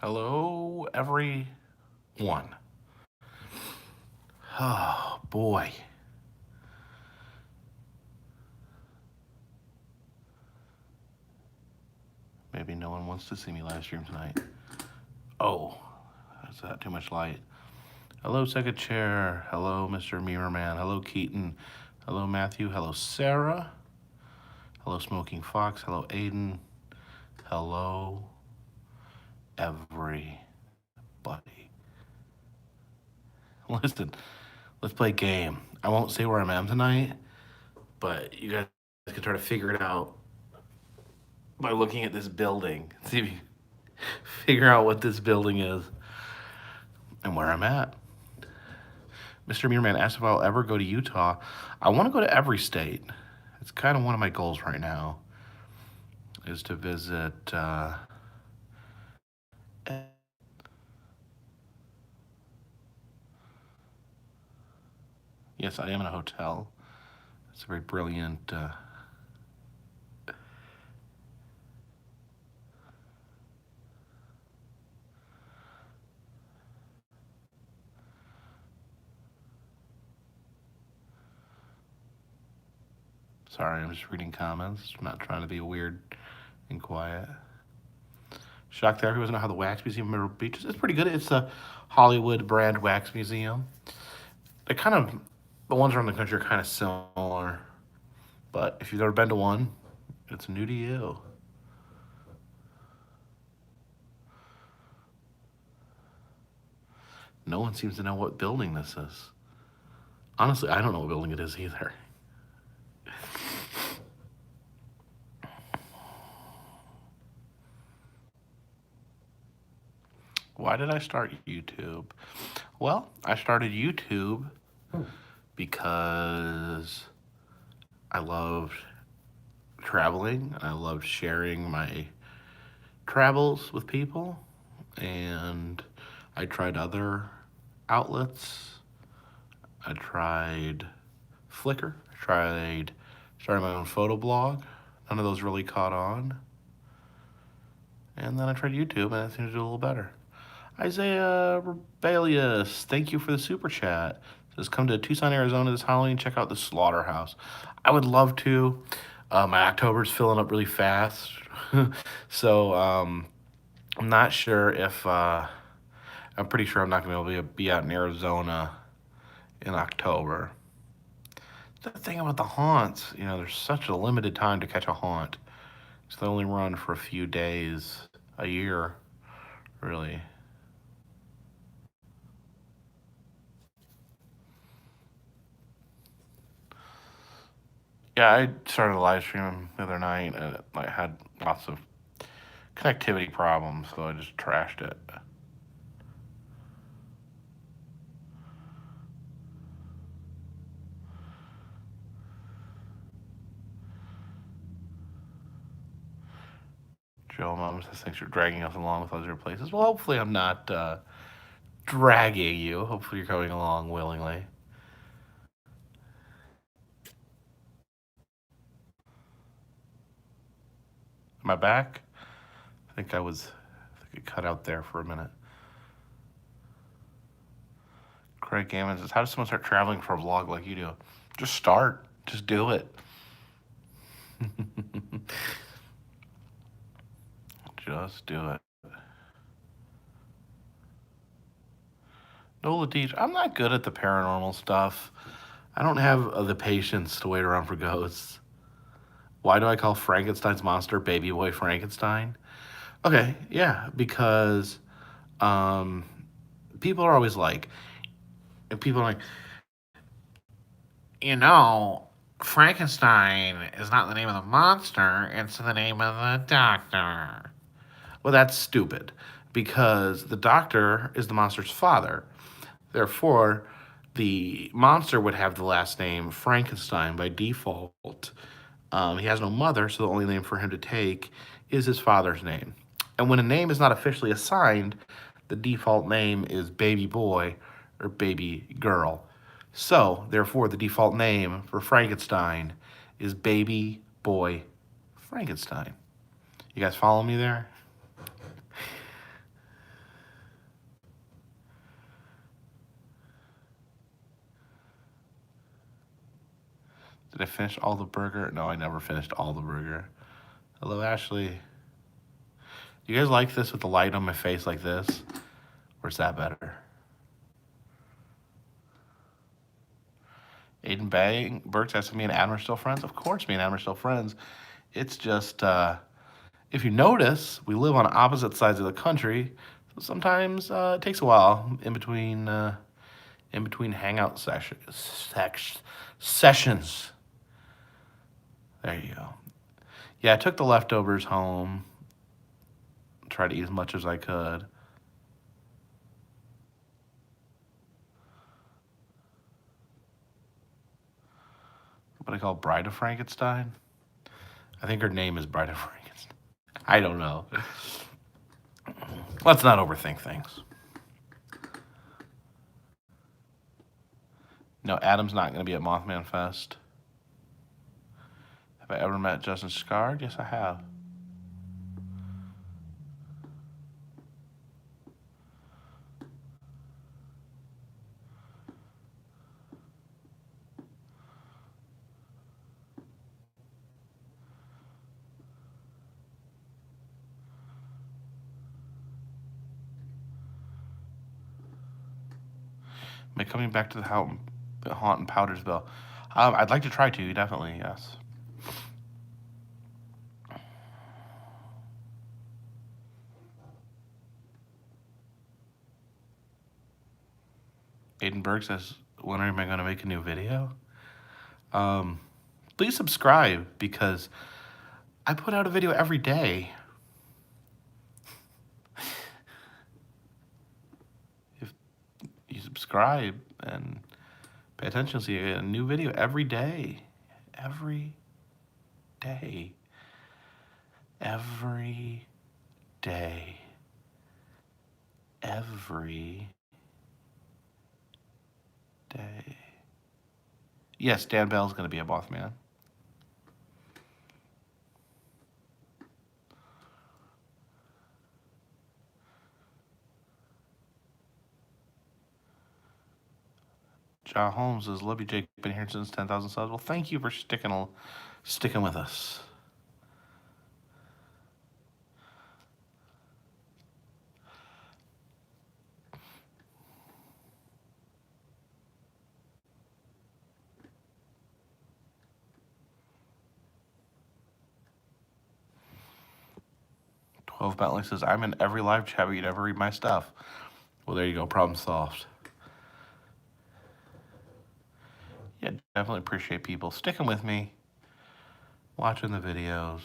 Hello, everyone. Oh, boy. Maybe no one wants to see me live stream tonight. Oh, is that too much light? Hello, Second Chair. Hello, Mr. Mirror Man. Hello, Keaton. Hello, Matthew. Hello, Sarah. Hello, Smoking Fox. Hello, Aiden. Hello, everybody. Listen, let's play a game. I won't say where I'm at tonight, but you guys can try to figure it out by looking at this building. See if you figure out what this building is and where I'm at. Mr. Meerman asked if I'll ever go to Utah. I want to go to every state. It's kind of one of my goals right now, is to visit. Yes, I am in a hotel. It's a very brilliant. Sorry, I'm just reading comments. I'm not trying to be weird and quiet. Shocked there, he doesn't know how the wax museum in Myrtle Beach is. It's pretty good. It's a Hollywood brand wax museum. They're kind of, the ones around the country are kind of similar. But if you've ever been to one, it's new to you. No one seems to know what building this is. Honestly, I don't know what building it is either. Why did I start YouTube? Well, I started YouTube because I loved traveling. I loved sharing my travels with people. And I tried other outlets. I tried Flickr. I tried starting my own photo blog. None of those really caught on. And then I tried YouTube, and it seemed to do a little better. Isaiah Rebellious, thank you for the super chat. Says, come to Tucson, Arizona this Halloween. Check out the Slaughterhouse. I would love to. My October's filling up really fast. So I'm not sure if. I'm pretty sure I'm not going to be able to be out in Arizona in October. The thing about the haunts, there's such a limited time to catch a haunt. So they only run for a few days a year, really. Yeah, I started a live stream the other night, and I had lots of connectivity problems, so I just trashed it. Joe Mom says, thanks for dragging us along with other places. Well, hopefully I'm not dragging you. Hopefully you're going along willingly. Am I back? I think it cut out there for a minute. Craig Gammon says, how does someone start traveling for a vlog like you do? Just start. Just do it. Just do it. Nola Deej, I'm not good at the paranormal stuff. I don't have the patience to wait around for ghosts. Why do I call Frankenstein's monster Baby Boy Frankenstein? Okay, yeah, because people are always like, Frankenstein is not the name of the monster, it's the name of the doctor. Well, that's stupid because the doctor is the monster's father. Therefore, the monster would have the last name Frankenstein by default. He has no mother, so the only name for him to take is his father's name. And when a name is not officially assigned, the default name is baby boy or baby girl. So, therefore, the default name for Frankenstein is baby boy Frankenstein. You guys follow me there? Did I finish all the burger? No, I never finished all the burger. Hello, Ashley. Do you guys like this with the light on my face like this? Or is that better? Aiden Bang, Burks asking me and Adam are still friends. Of course, me and Adam are still friends. It's just, if you notice, we live on opposite sides of the country. So sometimes it takes a while in between hangout sessions. There you go. Yeah, I took the leftovers home. Tried to eat as much as I could. What I call Bride of Frankenstein. I think her name is Bride of Frankenstein. I don't know. Let's not overthink things. No, Adam's not going to be at Mothman Fest. Have I ever met Justin Scarred? Yes, I have. Am I coming back to the haunt in Powdersville? I'd like to try to, definitely, yes. Aidenberg says, when am I going to make a new video? Please subscribe because I put out a video every day. If you subscribe and pay attention, see a new video every day. Every day. Every day. Every day. Yes, Dan Bell's going to be a Mothman. John Holmes says, love you, Jake. Been here since 10,000 subs. Well, thank you for sticking with us. Bentley says, I'm in every live chat, but you never read my stuff. Well, there you go. Problem solved. Yeah, definitely appreciate people sticking with me, watching the videos.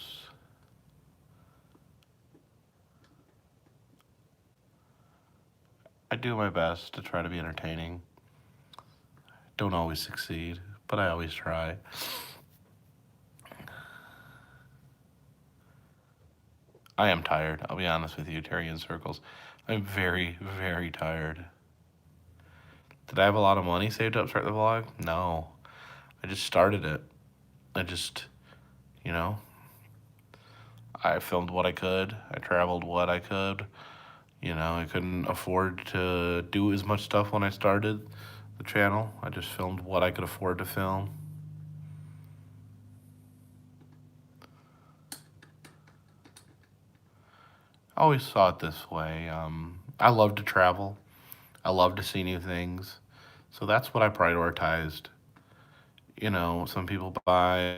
I do my best to try to be entertaining. Don't always succeed, but I always try. I am tired. I'll be honest with you, Terry in circles. I'm very, very tired. Did I have a lot of money saved up to start the vlog? No. I just started it. You know, I filmed what I could. I traveled what I could. You know, I couldn't afford to do as much stuff when I started the channel. I just filmed what I could afford to film. I always saw it this way. I love to travel. I love to see new things. So that's what I prioritized. You know, some people buy,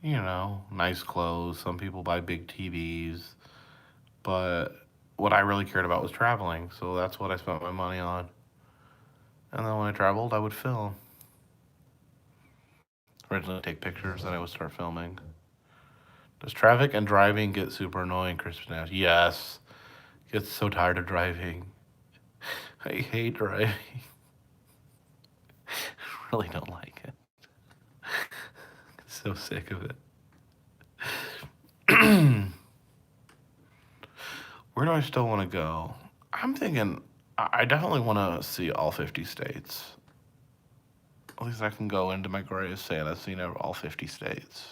you know, nice clothes. Some people buy big TVs. But what I really cared about was traveling. So that's what I spent my money on. And then when I traveled, I would film. Originally take pictures, then I would start filming. Does traffic and driving get super annoying, Crispin asked? Yes. Get so tired of driving. I hate driving. Really don't like it. So sick of it. Where do I still want to go? I'm thinking I definitely want to see all 50 states. At least I can go into my grave saying I've seen all 50 states.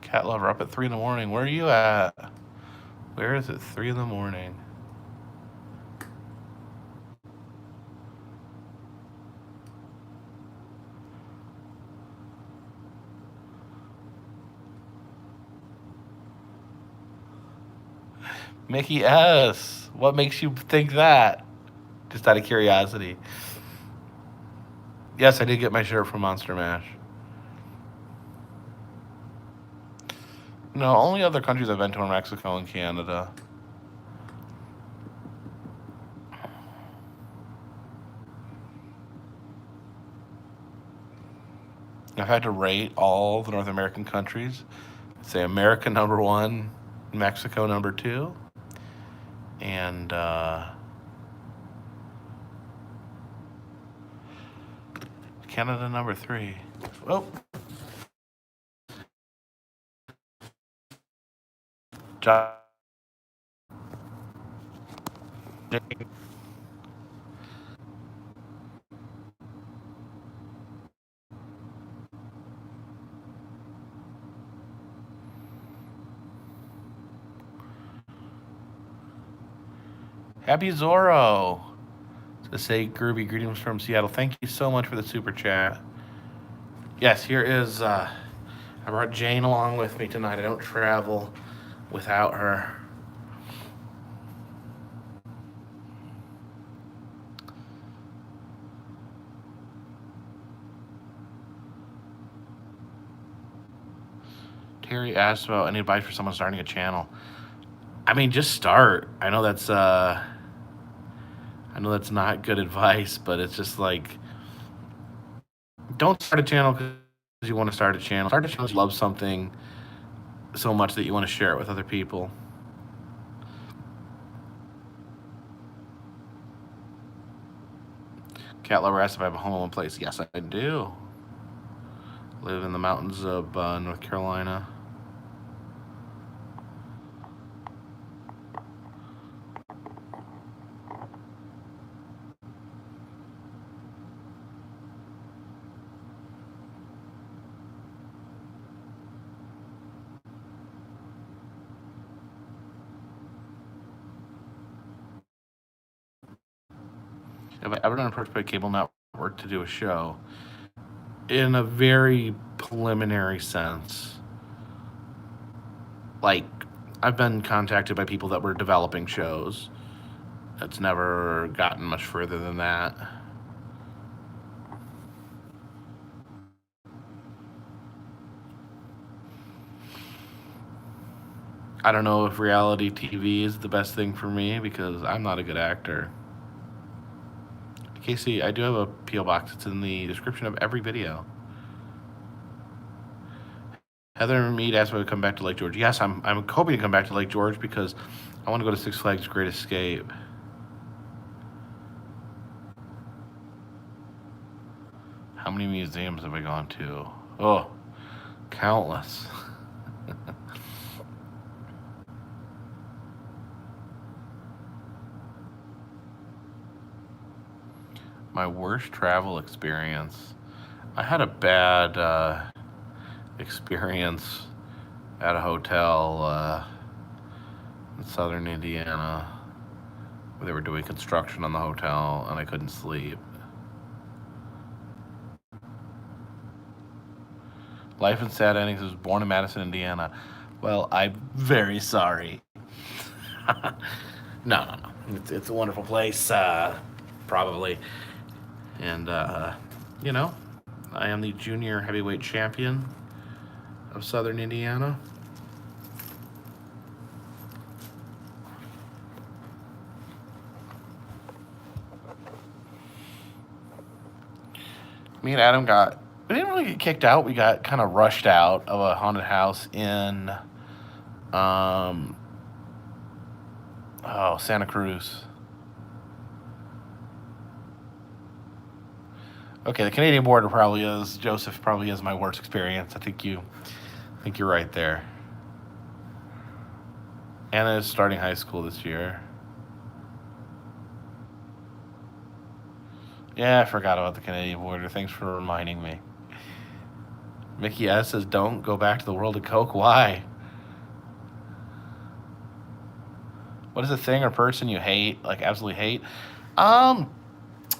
Cat lover up at 3 in the morning. Where are you at? Where is it? 3 in the morning. Mickey S. What makes you think that? Just out of curiosity. Yes, I did get my shirt from Monster Mash. No, only other countries I've been to are Mexico and Canada. I've had to rate all the North American countries. I'd say America number one, Mexico number two, and Canada number three. Oh, John. Happy Zorro. To say Groovy greetings from Seattle. Thank you so much for the super chat. Yes, here is. I brought Jane along with me tonight. I don't travel without her. Terry asked about any advice for someone starting a channel. I mean, just start. I know that's not good advice, but it's just like, don't start a channel because you want to start a channel. Start a channel because you love something so much that you want to share it with other people. Cat lover asked if I have a home in one place. Yes, I do. Live in the mountains of North Carolina. If I ever done approached by a cable network to do a show, in a very preliminary sense, like I've been contacted by people that were developing shows. It's never gotten much further than that. I don't know if reality TV is the best thing for me because I'm not a good actor. Casey, I do have a P.O. box. It's in the description of every video. Heather Mead asked me to come back to Lake George. Yes, I'm hoping to come back to Lake George because I want to go to Six Flags Great Escape. How many museums have I gone to? Oh, countless. My worst travel experience. I had a bad experience at a hotel in southern Indiana where they were doing construction on the hotel and I couldn't sleep. Life and Sad Endings was born in Madison, Indiana. Well, I'm very sorry. No. It's a wonderful place, probably. And, you know, I am the junior heavyweight champion of Southern Indiana. Me and Adam we didn't really get kicked out. We got kind of rushed out of a haunted house in, Santa Cruz. Okay, the Canadian border Joseph probably is my worst experience. I think you're right there. Anna is starting high school this year. Yeah, I forgot about the Canadian border. Thanks for reminding me. Mickey S says, don't go back to the world of Coke. Why? What is a thing or person you hate, like absolutely hate? Um,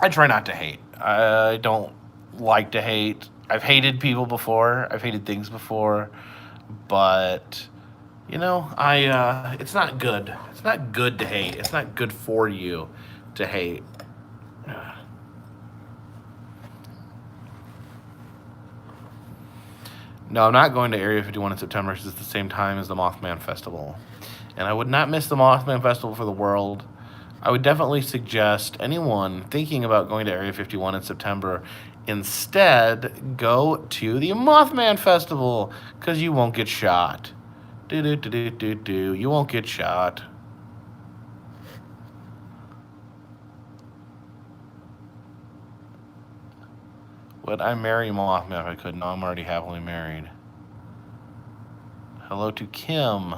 I try not to hate. I don't like to hate. I've hated people before. I've hated things before, but it's not good. It's not good to hate. It's not good for you to hate. No, I'm not going to Area 51 in September because it's the same time as the Mothman Festival. And I would not miss the Mothman Festival for the world. I would definitely suggest anyone thinking about going to Area 51 in September instead go to the Mothman Festival because you won't get shot. Do. You won't get shot. Would I marry Mothman if I could? No, I'm already happily married. Hello to Kim.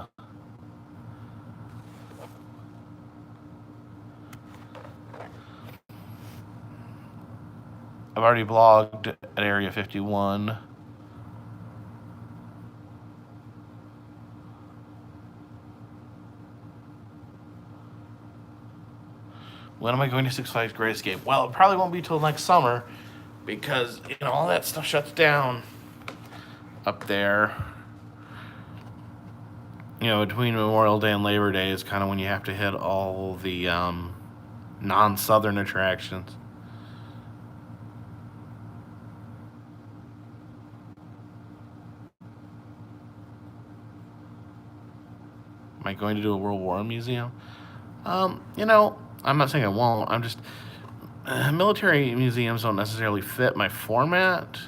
I've already blogged at Area 51. When am I going to Six Flags Great Escape? Well, it probably won't be till next summer because, all that stuff shuts down up there. Between Memorial Day and Labor Day is kind of when you have to hit all the non-southern attractions. Am I going to do a World War museum? I'm not saying I won't. I'm just military museums don't necessarily fit my format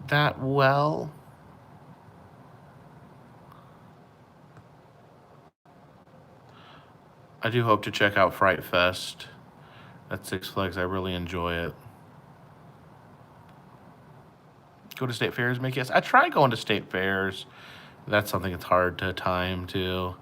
that well. I do hope to check out Fright Fest at Six Flags. I really enjoy it. Go to state fairs, Mickey? Yes, I try going to state fairs. That's something that's hard to time to.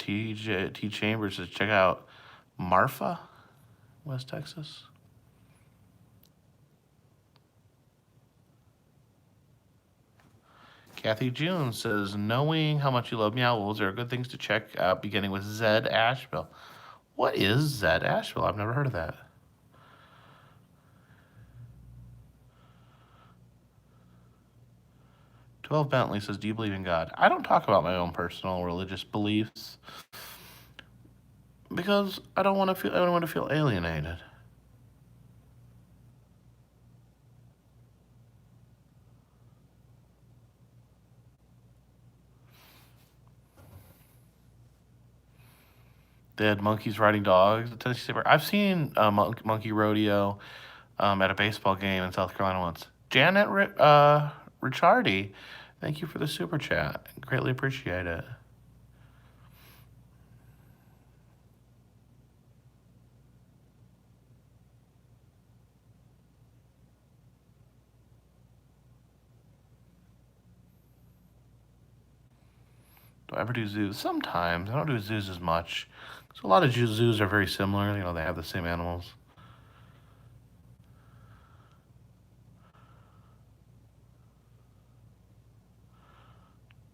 T Chambers says check out Marfa, West Texas. Kathy June says, knowing how much you love Meow Wolves, there are good things to check out, beginning with Zed Asheville. What is Zed Asheville? I've never heard of that. 12 Bentley says, do you believe in God? I don't talk about my own personal religious beliefs because I don't want to feel alienated. They had monkeys riding dogs at Tennessee State Park. I've seen a monkey rodeo at a baseball game in South Carolina once. Janet Ricciardi, thank you for the super chat. Greatly appreciate it. Do I ever do zoos? Sometimes. I don't do zoos as much. So a lot of zoos are very similar. They have the same animals.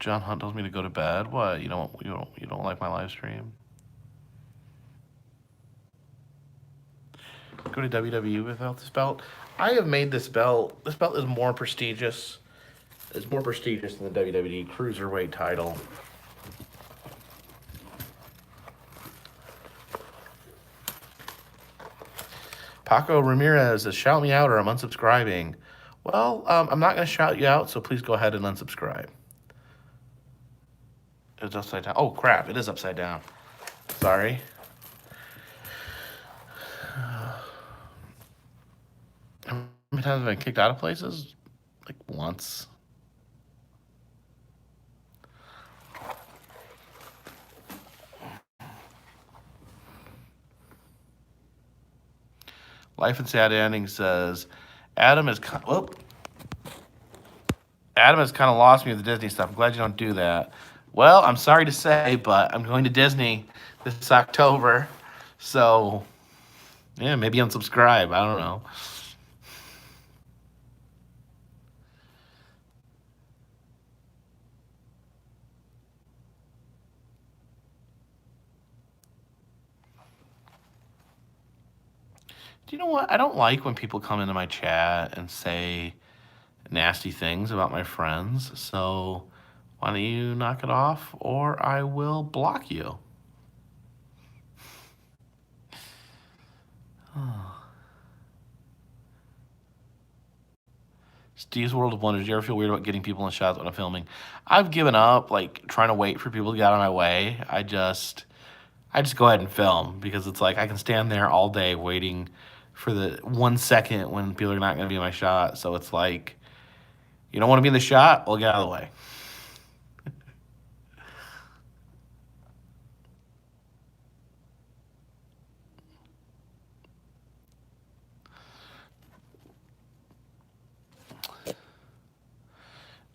John Hunt tells me to go to bed. What? You don't like my live stream? Go to WWE without this belt. I have made this belt. This belt is more prestigious. It's more prestigious than the WWE Cruiserweight title. Paco Ramirez says, shout me out or I'm unsubscribing. Well, I'm not going to shout you out, so please go ahead and unsubscribe. It's upside down. Oh, crap. It is upside down. Sorry. How many times have I been kicked out of places? Like once. Life and Sad Ending says, Adam is... Whoop. Adam has kind of lost me with the Disney stuff. I'm glad you don't do that. Well, I'm sorry to say, but I'm going to Disney this October. So, yeah, maybe unsubscribe. I don't know. Do you know what? I don't like when people come into my chat and say nasty things about my friends. So, why don't you knock it off or I will block you? Steve's World of Wonders. Do you ever feel weird about getting people in shots when I'm filming? I've given up, like trying to wait for people to get out of my way. I just go ahead and film because it's like I can stand there all day waiting for the 1 second when people are not going to be in my shot. So it's like, you don't want to be in the shot? Well, get out of the way.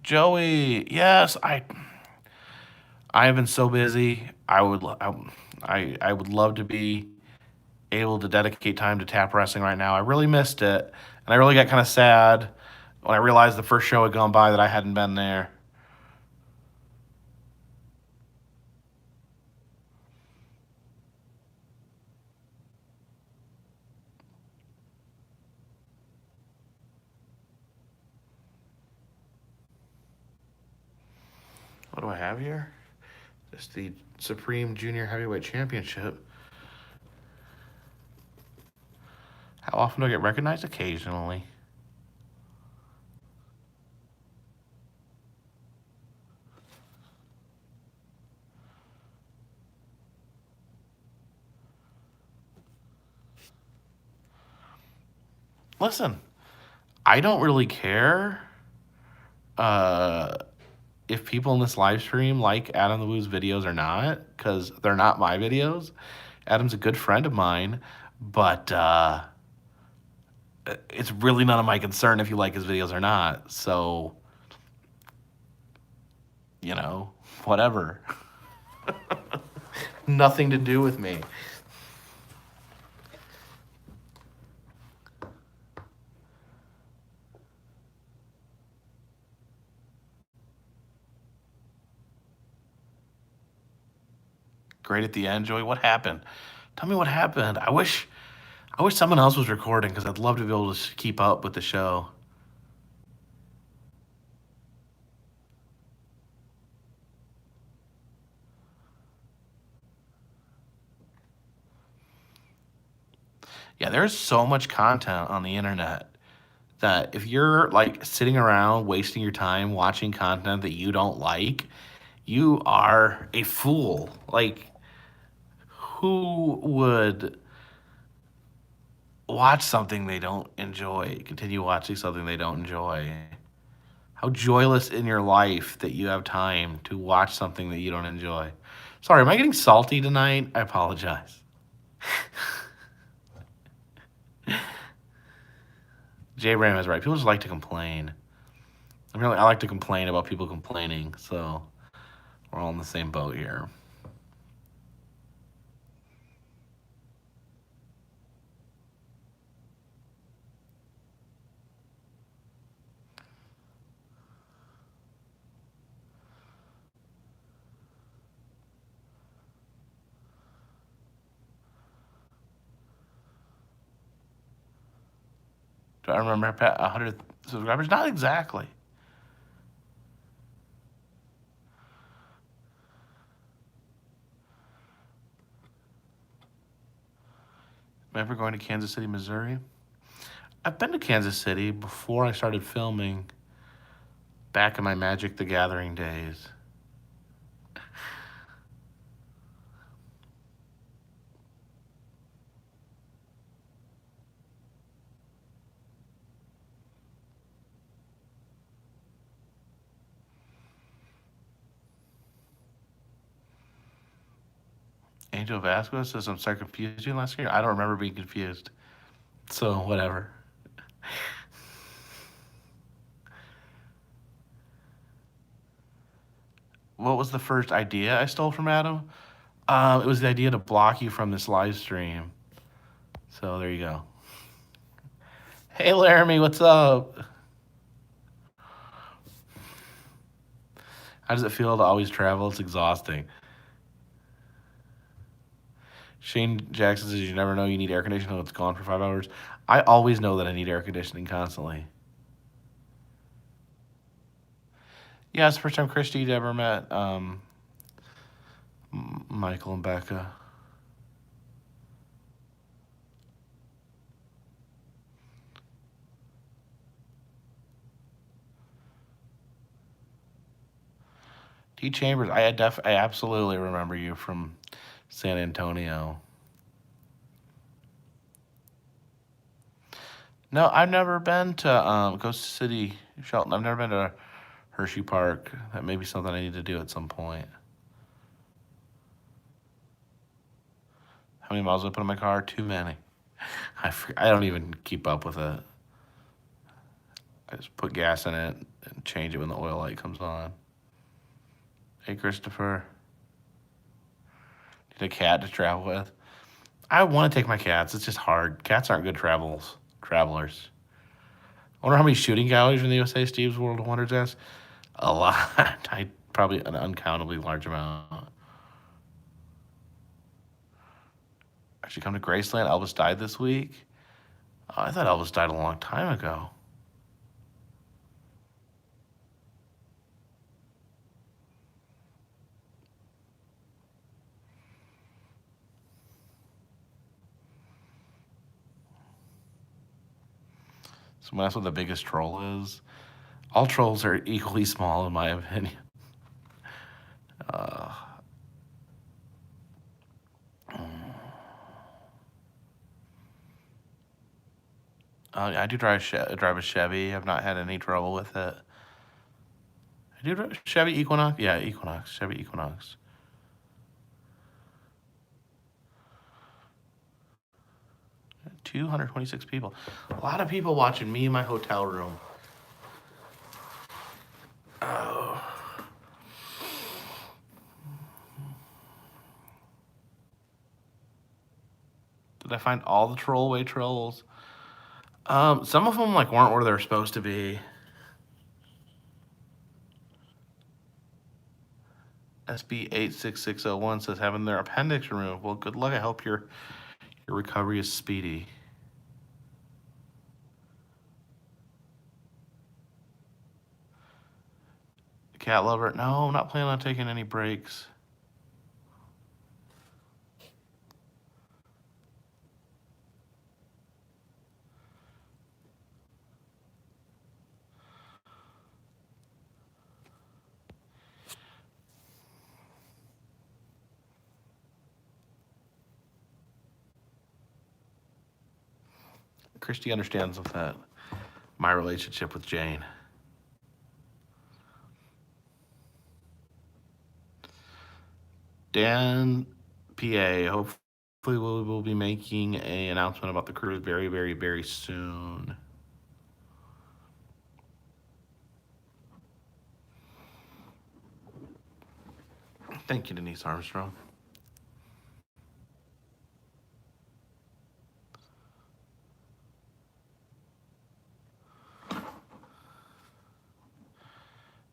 Joey, yes, I have been so busy. I would love to be able to dedicate time to tap wrestling right now. I really missed it, and I really got kind of sad when I realized the first show had gone by that I hadn't been there. What do I have here? Just the Supreme Junior Heavyweight Championship. How often do I get recognized? Occasionally. Listen, I don't really care uh, if people in this live stream like Adam the Woo's videos or not, because they're not my videos. Adam's a good friend of mine, but it's really none of my concern if you like his videos or not. So, you know, whatever. Nothing to do with me. Great at the end, Joey. What happened? Tell me what happened. I wish someone else was recording because I'd love to be able to keep up with the show. Yeah, there's so much content on the internet that if you're like sitting around wasting your time watching content that you don't like, you are a fool. Like, who would watch something they don't enjoy, continue watching something they don't enjoy? How joyless in your life that you have time to watch something that you don't enjoy. Sorry, am I getting salty tonight? I apologize. Jay Ram is right. People just like to complain. I like to complain about people complaining, so we're all in the same boat here. Do I remember 100 subscribers? Not exactly. Remember going to Kansas City, Missouri? I've been to Kansas City before I started filming back in my Magic the Gathering days. Angel Vasquez says I'm sorry confused you last year. I don't remember being confused. So whatever. what was the first idea I stole from Adam? It was the idea to block you from this live stream. So there you go. Hey, Laramie, what's up? How does it feel to always travel? It's exhausting. Shane Jackson says you never know you need air conditioning until it's gone for 5 hours. I always know that I need air conditioning constantly. Yeah, it's the first time Christy ever met Michael and Becca. T Chambers, I absolutely remember you from San Antonio. No, I've never been to Coast City, Shelton. I've never been to Hershey Park. That may be something I need to do at some point. How many miles did I put in my car? Too many. I don't even keep up with it. I just put gas in it and change it when the oil light comes on. Hey, Christopher. Need a cat to travel with? I want to take my cats. It's just hard. Cats aren't good travelers. I wonder how many shooting galleries in the USA Steve's World of Wonders has. A lot. Probably an uncountably large amount. Actually, come to Graceland. Elvis died this week. Oh, I thought Elvis died a long time ago. So that's what the biggest troll is. All trolls are equally small, in my opinion. I do drive a Chevy. I've not had any trouble with it. I do drive a Chevy Equinox. Yeah, Equinox. Chevy Equinox. 226 people. A lot of people watching me in my hotel room. Oh. Did I find all the trollway trolls? Some of them weren't where they're supposed to be. SB 86601 says having their appendix removed. Well, good luck. I hope your recovery is speedy. Cat lover. No, I'm not planning on taking any breaks. Christy understands with that. My relationship with Jane. Dan, PA. Hopefully, we'll be making an announcement about the cruise very, very, very soon. Thank you, Denise Armstrong.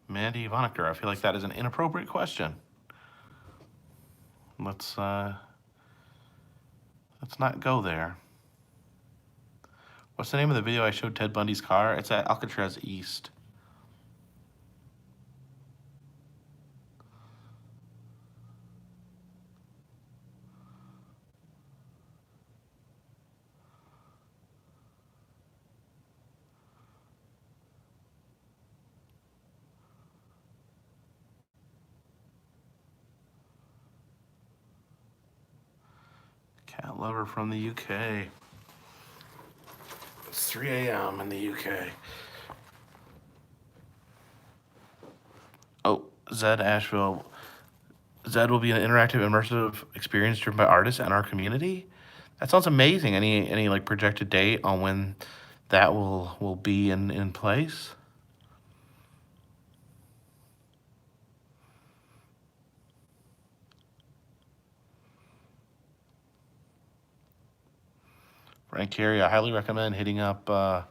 Mandy Ivoniker, I feel like that is an inappropriate question. Let's not go there. What's the name of the video I showed Ted Bundy's car? It's at Alcatraz East. Cat lover from the UK. It's 3 a.m. in the UK. Oh, Zed Asheville. Zed will be an interactive, immersive experience driven by artists and our community. That sounds amazing. Any projected date on when that will be in place? Frank Carey, I highly recommend hitting up the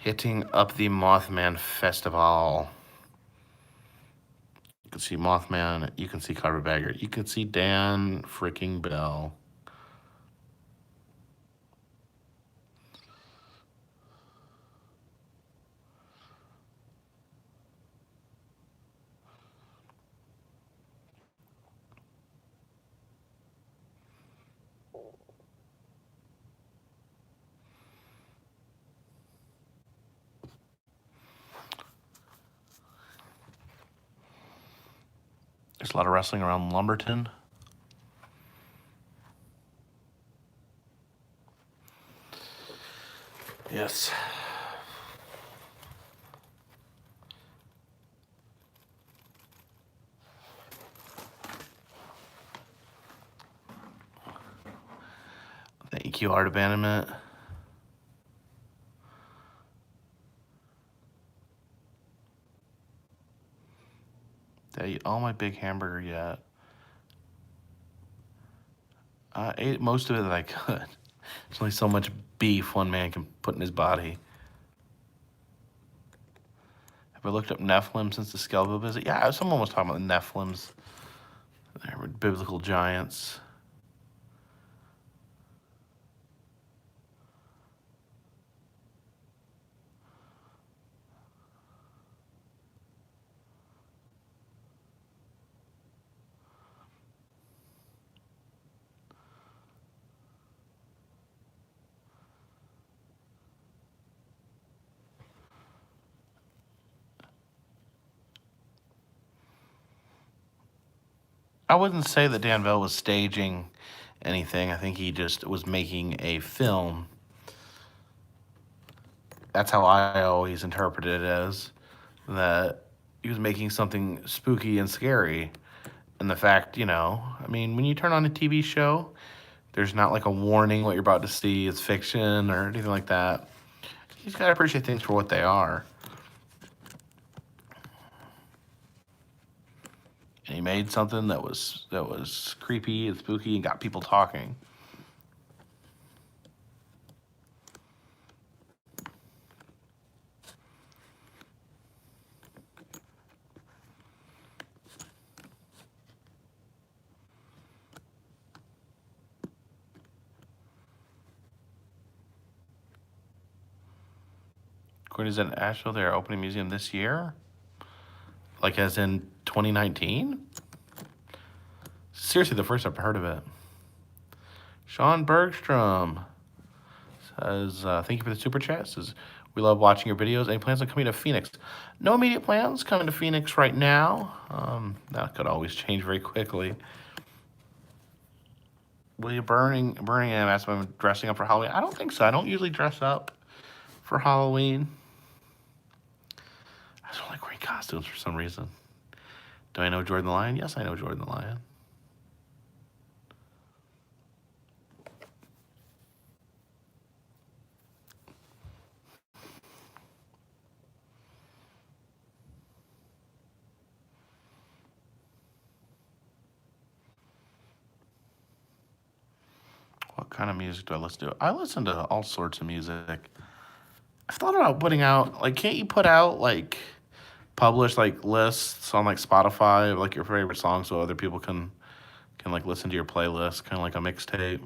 Mothman Festival. You can see Mothman. You can see Carpetbagger. You can see Dan freaking Bell. There's a lot of wrestling around Lumberton. Yes. Thank you, Art Abandonment. Did I eat all my big hamburger yet? I ate most of it that I could. There's only so much beef one man can put in his body. Have I looked up Nephilim since the Skeletal visit? Yeah, someone was talking about the Nephilims. They were biblical giants. I wouldn't say that Dan Bell was staging anything. I think he just was making a film. That's how I always interpreted it as, that he was making something spooky and scary. And the fact, I mean, when you turn on a TV show, there's not like a warning what you're about to see. It's fiction or anything like that. You just gotta appreciate things for what they are. And he made something that was creepy and spooky and got people talking. According to Asheville, they're opening a museum this year? Like as in 2019? Seriously, the first I've heard of it. Sean Bergstrom says, thank you for the super chat. Says, we love watching your videos. Any plans on coming to Phoenix? No immediate plans coming to Phoenix right now. That could always change very quickly. William Birmingham asked if I'm dressing up for Halloween. I don't think so. I don't usually dress up for Halloween. I just don't like wearing costumes for some reason. Do I know Jordan the Lion? Yes, I know Jordan the Lion. What kind of music do I listen to? I listen to all sorts of music. I've thought about putting out, like, can't you put out, like, publish, like, lists on, like, Spotify of, like, your favorite songs so other people can like, listen to your playlist, kind of like a mixtape?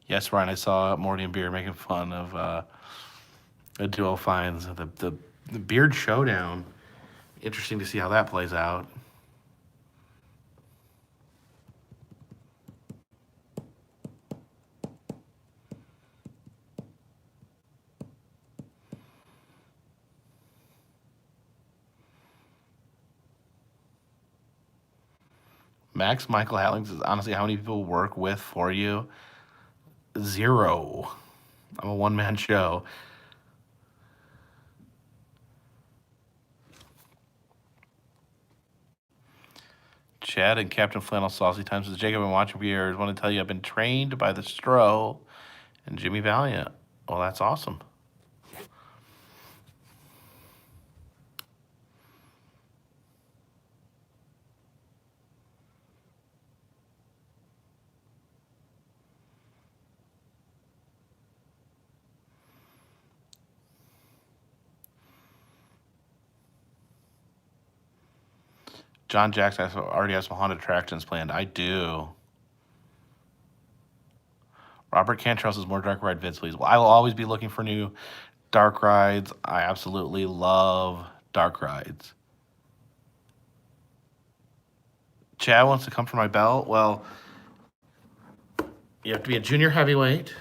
Yes, Ryan, I saw Morty and Beard making fun of a duo finds the Beard Showdown. Interesting to see how that plays out. Max Michael Hatlings says, honestly, how many people work with for you? 0. I'm a one-man show. Chad and Captain Flannel Saucy Times says, Jacob, I've been watching for years. Want to tell you I've been trained by the Stro and Jimmy Valiant. Well, that's awesome. John Jackson already has some haunted attractions planned. I do. Robert Cantrell says more dark ride vids, please. Well, I will always be looking for new dark rides. I absolutely love dark rides. Chad wants to come for my belt. Well, you have to be a junior heavyweight.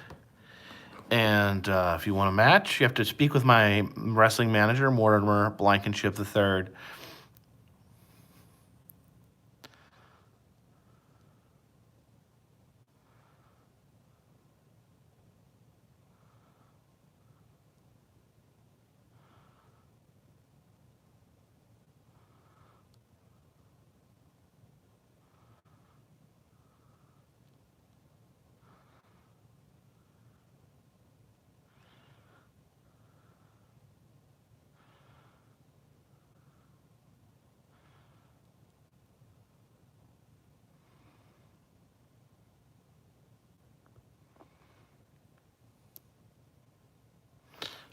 And if you want a match, you have to speak with my wrestling manager, Mortimer Blankenship III.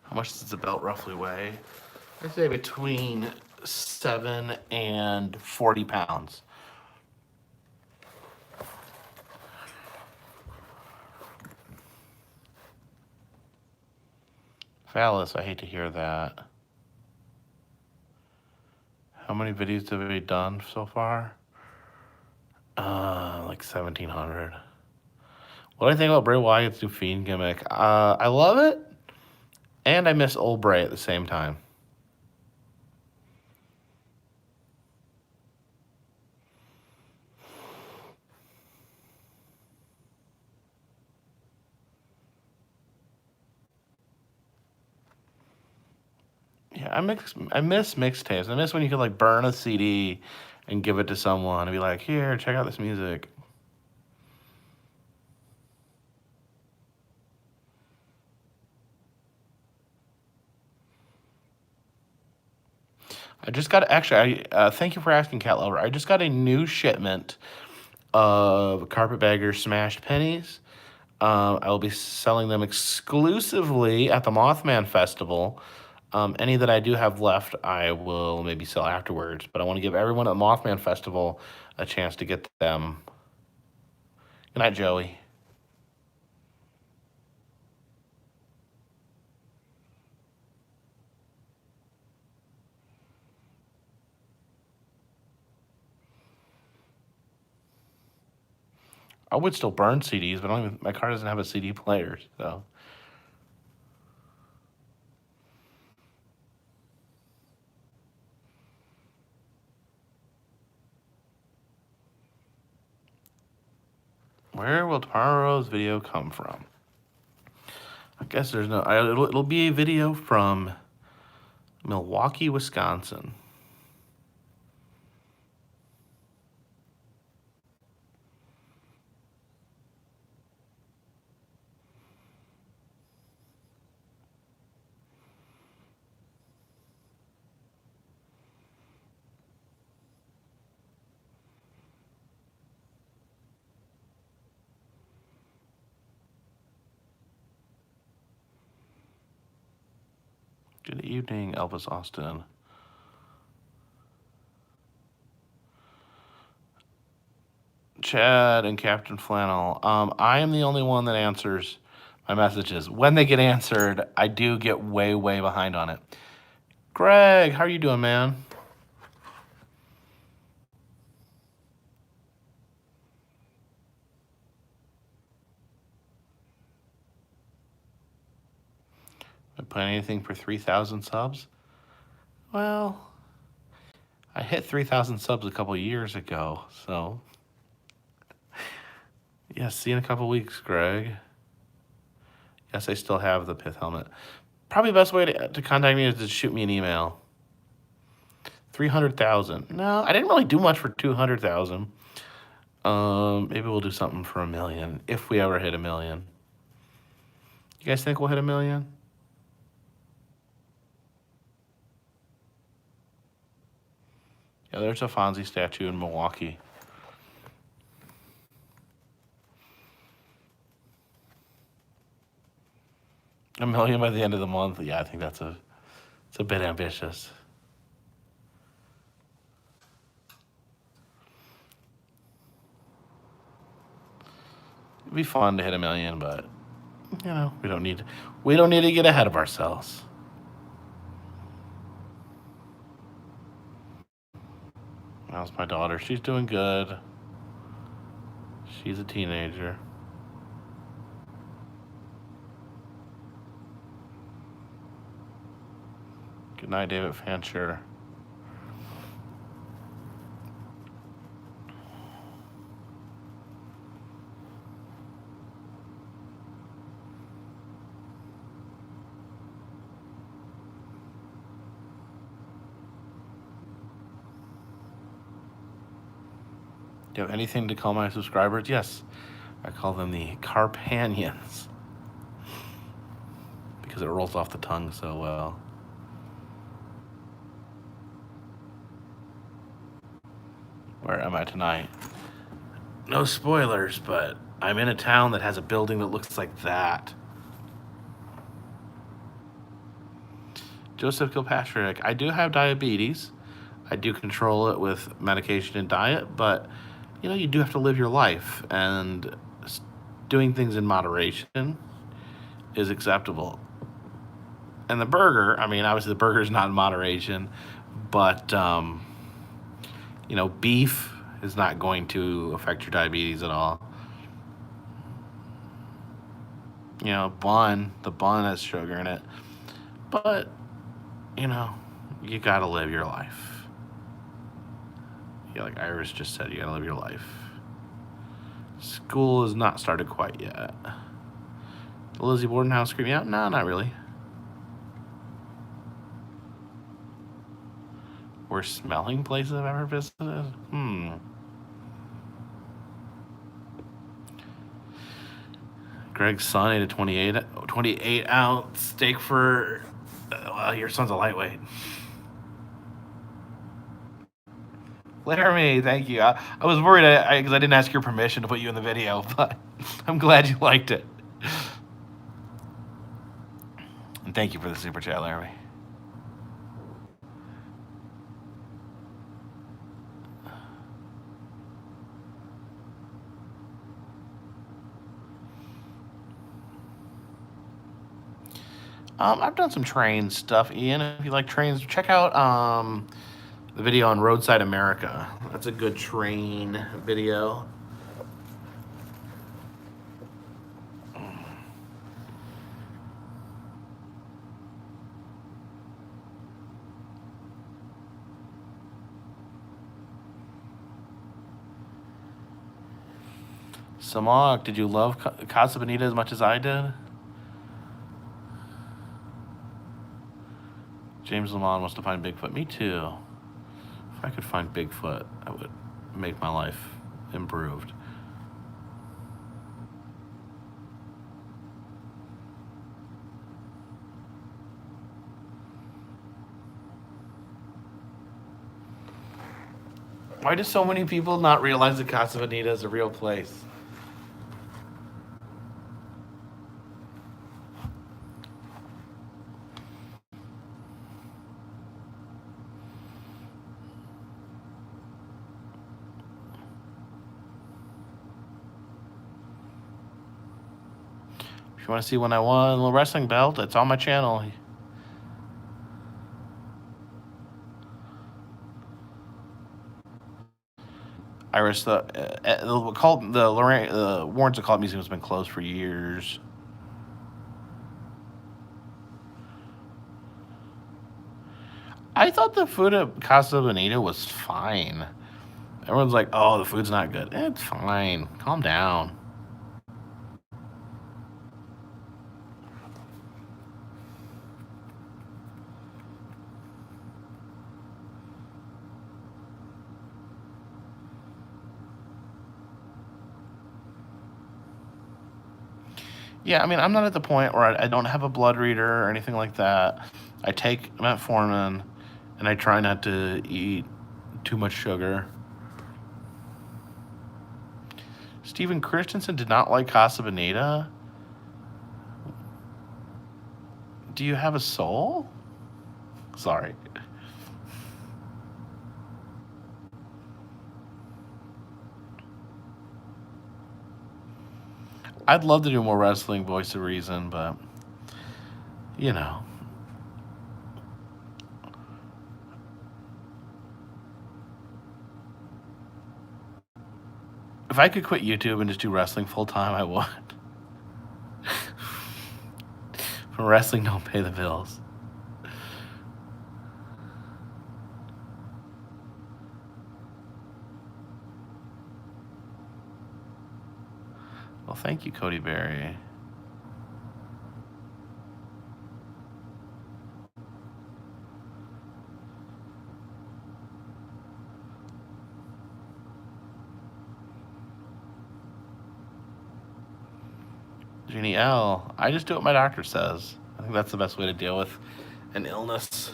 How much does the belt roughly weigh? I'd say between 7 and 40 pounds. Phallus, I hate to hear that. How many videos have we done so far? Like 1,700. What do I think about Bray Wyatt's new Fiend gimmick? I love it, and I miss old Bray at the same time. Yeah, I miss mixtapes. I miss when you could like burn a CD and give it to someone and be like, "Here, check out this music." I just got thank you for asking, Cat Lover. I just got a new shipment of Carpetbagger smashed pennies. I will be selling them exclusively at the Mothman Festival. Any that I do have left, I will maybe sell afterwards. But I want to give everyone at the Mothman Festival a chance to get them. Good night, Joey. I would still burn CDs, but my car doesn't have a CD player, so. Where will tomorrow's video come from? I guess there's no. It'll be a video from Milwaukee, Wisconsin. Good evening, Elvis Austin. Chad and Captain Flannel. I am the only one that answers my messages. When they get answered, I do get way, way behind on it. Greg, how are you doing, man? I put anything for 3,000 subs? Well, I hit 3,000 subs a couple years ago, so. Yeah, see you in a couple weeks, Greg. Yes, I still have the pith helmet. Probably the best way to contact me is to shoot me an email. 300,000. No, I didn't really do much for 200,000. Maybe we'll do something for 1 million if we ever hit 1 million. You guys think we'll hit 1 million? Yeah, there's a Fonzie statue in Milwaukee. $1 million by the end of the month. Yeah, I think it's a bit ambitious. It'd be fun to hit 1 million, but we don't need to get ahead of ourselves. How's my daughter? She's doing good. She's a teenager. Good night, David Fancher. Do you have anything to call my subscribers? Yes. I call them the Carpanions because it rolls off the tongue so well. Where am I tonight? No spoilers, but I'm in a town that has a building that looks like that. Joseph Kilpatrick. I do have diabetes. I do control it with medication and diet, but you do have to live your life, and doing things in moderation is acceptable. And the burger, obviously the burger is not in moderation, but beef is not going to affect your diabetes at all. The bun has sugar in it, but you gotta live your life. Like Iris just said, you gotta live your life. School has not started quite yet. The Lizzie Borden house creeping out? No, not really. Worst smelling places I've ever visited? Greg's son ate a 28 ounce steak for. Well, your son's a lightweight. Laramie, thank you. I was worried because I didn't ask your permission to put you in the video, but I'm glad you liked it. And thank you for the super chat, Laramie. I've done some train stuff, Ian. If you like trains, check out the video on Roadside America. That's a good train video. Samok, did you love Casa Bonita as much as I did? James Lamont wants to find Bigfoot. Me too. If I could find Bigfoot, I would make my life improved. Why do so many people not realize that Casa Bonita is a real place? If you want to see when I won the wrestling belt, it's on my channel. Iris, the Warren's Occult Museum has been closed for years. I thought the food at Casa Bonita was fine. Everyone's like, "Oh, the food's not good." It's fine. Calm down. Yeah, I'm not at the point where I don't have a blood reader or anything like that. I take metformin, and I try not to eat too much sugar. Steven Christensen did not like Casa Bonita? Do you have a soul? Sorry. I'd love to do more wrestling, voice of reason, but you know, if I could quit YouTube and just do wrestling full time, I would. Wrestling don't pay the bills. Well, thank you, Cody Berry. Jeannie L. I just do what my doctor says. I think that's the best way to deal with an illness.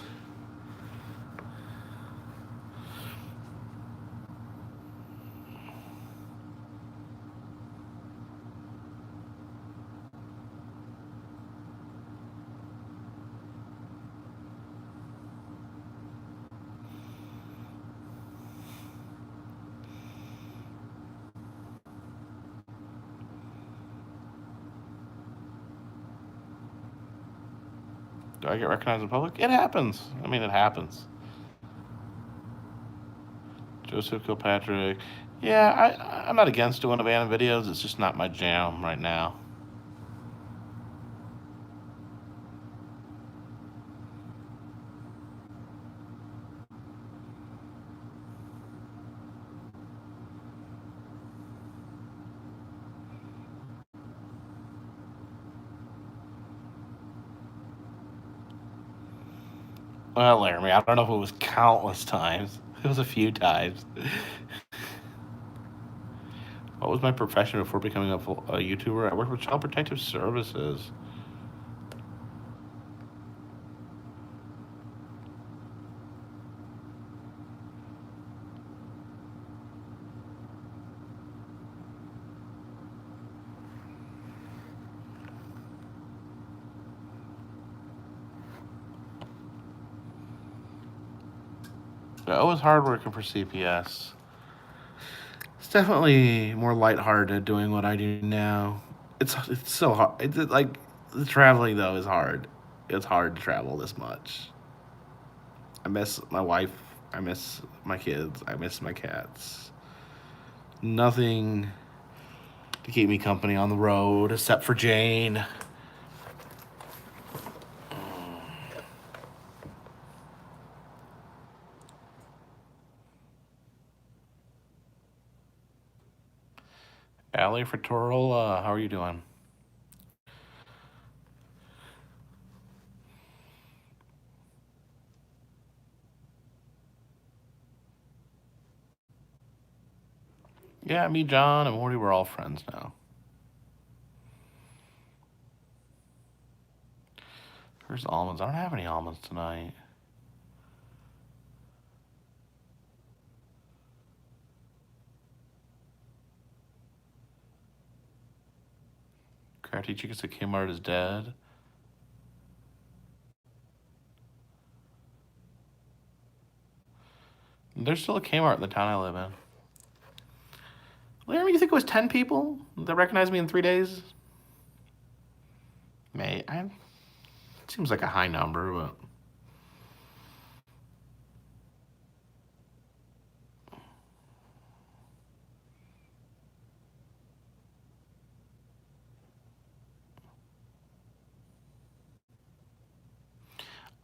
Do I get recognized in public? It happens. I mean, it happens. Joseph Kilpatrick. Yeah, I'm not against doing abandoned videos. It's just not my jam right now. Well, Laramie, I don't know if it was countless times. It was a few times. What was my profession before becoming a YouTuber? I worked with Child Protective Services. It was hard working for CPS. It's definitely more lighthearted doing what I do now. It's so hard. It's like the traveling though is hard. It's hard to travel this much. I miss my wife. I miss my kids. I miss my cats. Nothing to keep me company on the road except for Jane. Allie Fritorola, how are you doing? Yeah, me, John, and Morty, we're all friends now. Where's almonds? I don't have any almonds tonight. Crafty Chicken said Kmart is dead. There's still a Kmart in the town I live in. Larry, you think it was 10 people that recognized me in 3 days? It seems like a high number, but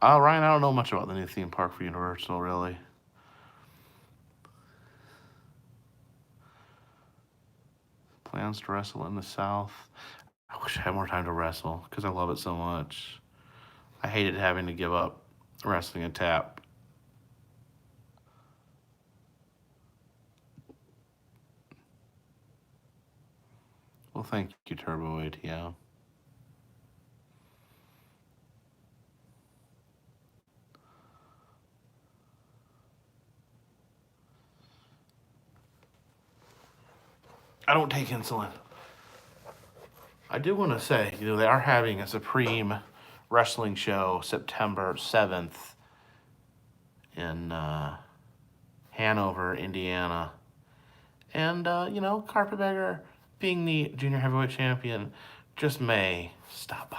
Ryan, I don't know much about the new theme park for Universal, really. Plans to wrestle in the South. I wish I had more time to wrestle because I love it so much. I hated having to give up wrestling a tap. Well, thank you, Turbo ATO. I don't take insulin. I do want to say, they are having a Supreme Wrestling show September 7th in Hanover, Indiana. And, Carpetbagger being the junior heavyweight champion, just may stop by.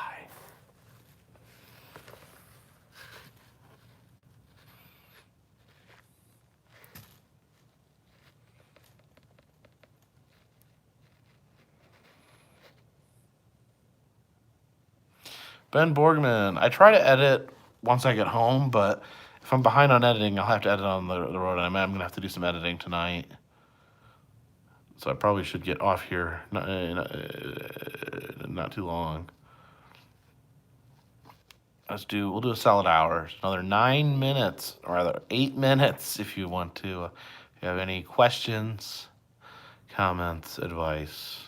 Ben Borgman. I try to edit once I get home, but if I'm behind on editing, I'll have to edit on the road, and I'm going to have to do some editing tonight. So I probably should get off here not too long. We'll do a solid hour. Another 9 minutes, or rather 8 minutes if you want to. If you have any questions, comments, advice.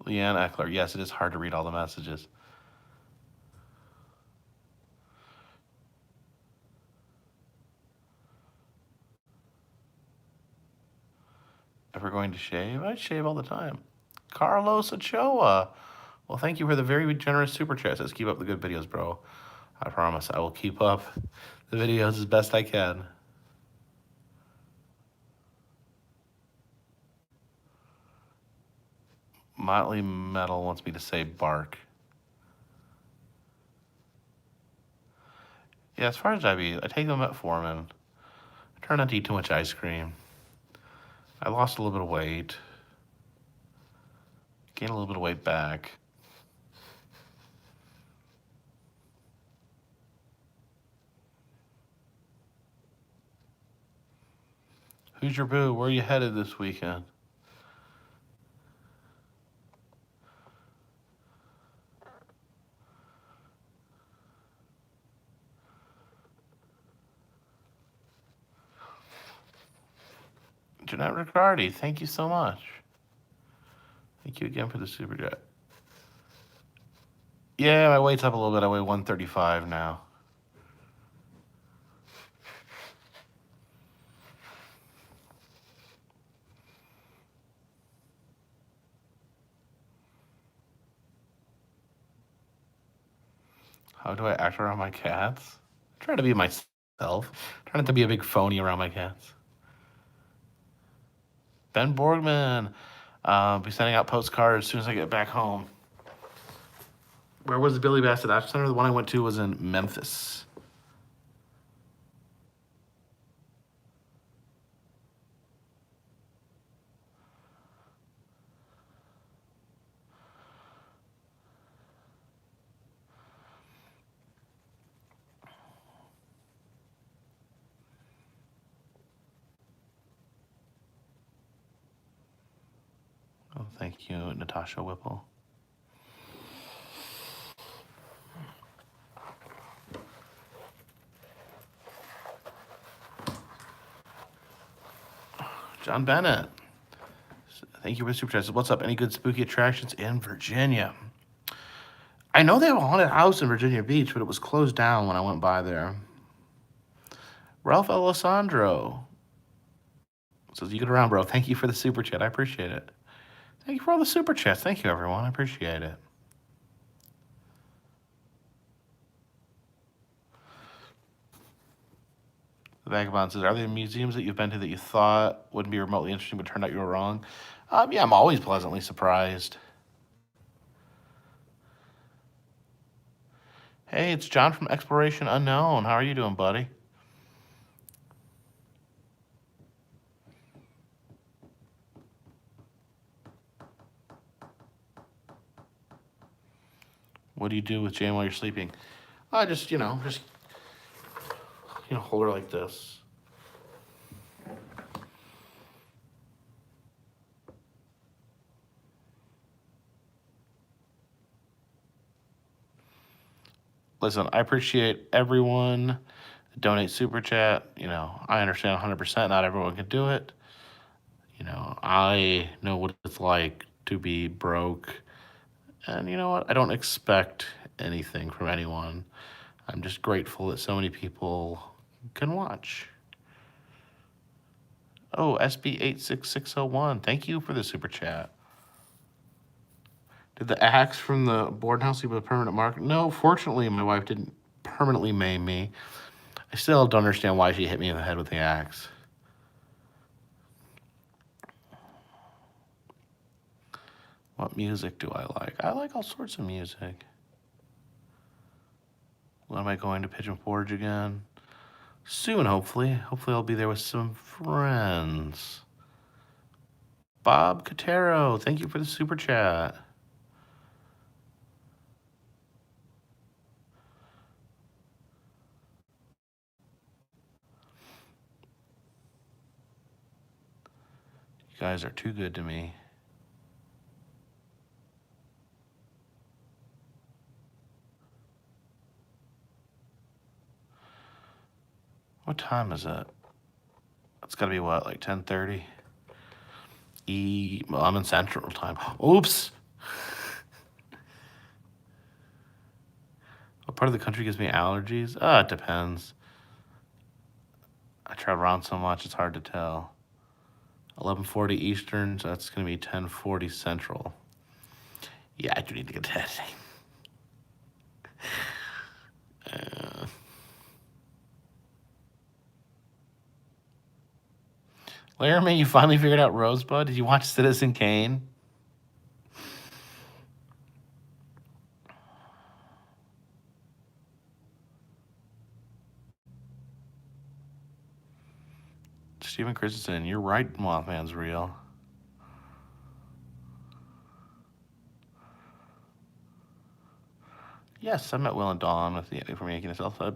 Leanne Eckler. Yes, it is hard to read all the messages. Ever going to shave? I shave all the time. Carlos Ochoa. Well, thank you for the very generous super chat. Says, keep up the good videos, bro. I promise I will keep up the videos as best I can. Motley Metal wants me to say bark. Yeah, as far as diabetes, I take them metformin. I try not to eat too much ice cream. I lost a little bit of weight. Gained a little bit of weight back. Who's your boo? Where are you headed this weekend? Jeanette Riccardi, thank you so much. Thank you again for the super chat. Yeah, my weight's up a little bit. I weigh 135 now. How do I act around my cats? I try to be myself. Try not to be a big phony around my cats. Ben Borgman. Be sending out postcards as soon as I get back home. Where was the Billy Bassett Action Center? The one I went to was in Memphis. Oh, thank you, Natasha Whipple. John Bennett. Thank you for the super chat. What's up? Any good spooky attractions in Virginia? I know they have a haunted house in Virginia Beach, but it was closed down when I went by there. Ralph Alessandro says, you get around, bro. Thank you for the super chat. I appreciate it. Thank you for all the super chats. Thank you, everyone. I appreciate it. The Vagabond says, are there museums that you've been to that you thought wouldn't be remotely interesting but turned out you were wrong? Yeah, I'm always pleasantly surprised. Hey, it's John from Exploration Unknown. How are you doing, buddy? What do you do with Jane while you're sleeping? I just hold her like this. Listen, I appreciate everyone that donates super chat. I understand 100%. Not everyone can do it. I know what it's like to be broke. And you know what? I don't expect anything from anyone. I'm just grateful that so many people can watch. Oh, SB86601. Thank you for the super chat. Did the axe from the boarding house leave a permanent mark? No, fortunately, my wife didn't permanently maim me. I still don't understand why she hit me in the head with the axe. What music do I like? I like all sorts of music. When am I going to Pigeon Forge again? Soon, hopefully. Hopefully I'll be there with some friends. Bob Catero, thank you for the super chat. You guys are too good to me. What time is it? It's gotta be what, like 10:30? Well, I'm in Central Time. Oops! What part of the country gives me allergies? It depends. I travel around so much, it's hard to tell. 11:40 Eastern, so that's gonna be 10:40 Central. Yeah, I do need to get to editing. Laramie, you finally figured out Rosebud? Did you watch Citizen Kane? Steven Christensen, you're right, Mothman's real. Yes, I met Will and Dawn from Yankee Myself. I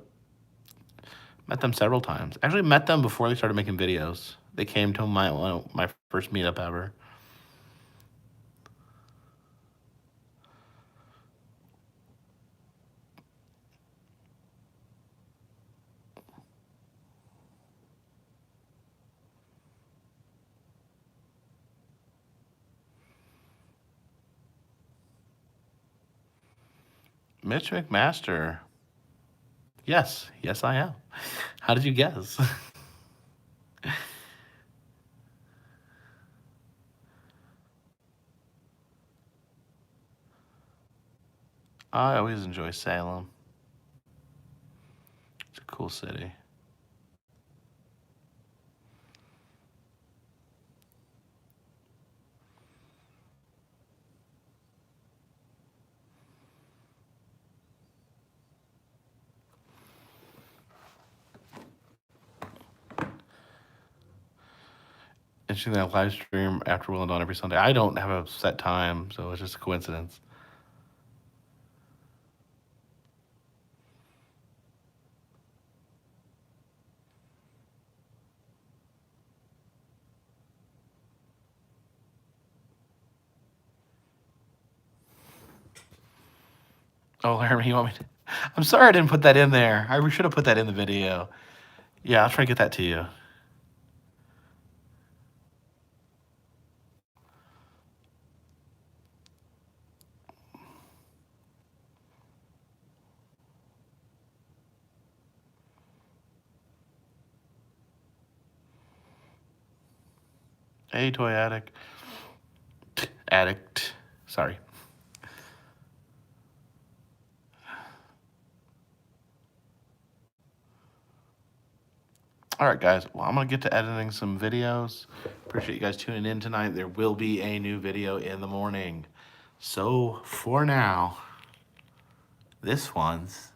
met them several times. Actually, met them before they started making videos. They came to my first meetup ever. Mitch McMaster. Yes, I am. How did you guess? I always enjoy Salem. It's a cool city. Interesting that I live stream after Will and Dawn every Sunday. I don't have a set time, so it's just a coincidence. Oh, Laramie, you want me to? I'm sorry I didn't put that in there. I should have put that in the video. Yeah, I'll try to get that to you. Hey, Toy Addict. Addict. Sorry. All right, guys. Well, I'm going to get to editing some videos. Appreciate you guys tuning in tonight. There will be a new video in the morning. So, for now, this one's